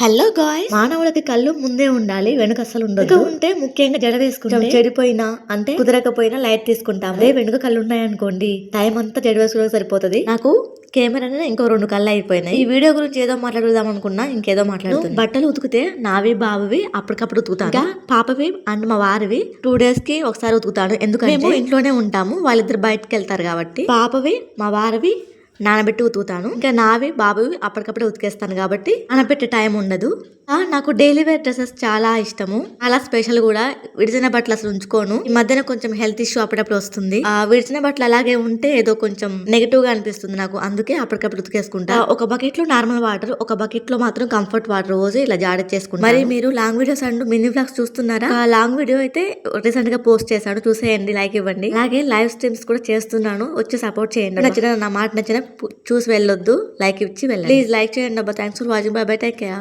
Hello guys, మానవులకి కళ్ళు ముందే ఉండాలి, వెనుక అసలు ఉండదు. ఉంటే ముఖ్యంగా జడ వేసుకుంటే చెడిపోయినా అంటే కుదరకపోయినా లైట్ తీసుకుంటాం. అదే వెనుక కళ్ళు ఉన్నాయనుకోండి టైం అంతా జడ వేసుకోవడం సరిపోతుంది. నాకు కెమెరా ఇంకో 2 కళ్ళు అయిపోయినాయి. ఈ వీడియో గురించి ఏదో మాట్లాడుదాం అనుకున్నా ఇంకేదో మాట్లాడుతున్నా. బట్టలు ఉతికితే నావి బాబువి అప్పటికప్పుడు ఉతుకుతాను. ఇంకా పాపవి అండ్ మా వారివి 2 days కి ఒకసారి ఉతుకుతాను. ఎందుకంటే మేము ఇంట్లోనే ఉంటాము, వాళ్ళిద్దరు బయటకు వెళ్తారు కాబట్టి. పాపవి మా వారివి నానబెట్టి ఉతుకుతాను. ఇంకా నావి బాబువి అప్పటికప్పుడే ఉతికేస్తాను కాబట్టి నానబెట్టే టైం ఉండదు. నాకు డైలీ వేర్ డ్రెస్సెస్ చాలా ఇష్టము, చాలా స్పెషల్ కూడా. విడిచిన బట్టలు అసలు ఉంచుకోను. ఈ మధ్యన కొంచెం హెల్త్ ఇష్యూ అప్పుడప్పుడు వస్తుంది. విడిచిన బట్టలు అలాగే ఉంటే ఏదో కొంచెం నెగటివ్ గా అనిపిస్తుంది నాకు, అందుకే అప్పటికప్పుడు ఉతికేసుకుంటా. ఒక బకెట్ లో నార్మల్ వాటర్, ఒక బకెట్ లో మాత్రం కంఫర్ట్ వాటర్ రోజు ఇలా జాడేసుకుంటా. మరి మీరు long videos and mini vlogs చూస్తున్నారా? లాంగ్ వీడియో అయితే రీసెంట్ గా పోస్ట్ చేశాను, చూసేయండి, లైక్ ఇవ్వండి. అలాగే లైవ్ స్ట్రీమ్స్ కూడా చేస్తున్నాను, వచ్చి సపోర్ట్ చేయండి. నచ్చిన నా మాట నచ్చిన చూసి వెళ్ళొద్దు, లైక్ ఇచ్చి వెళ్ళండి ప్లీజ్. లైక్ చేయండి అబ్బా. Thanks for watching. By by, take care.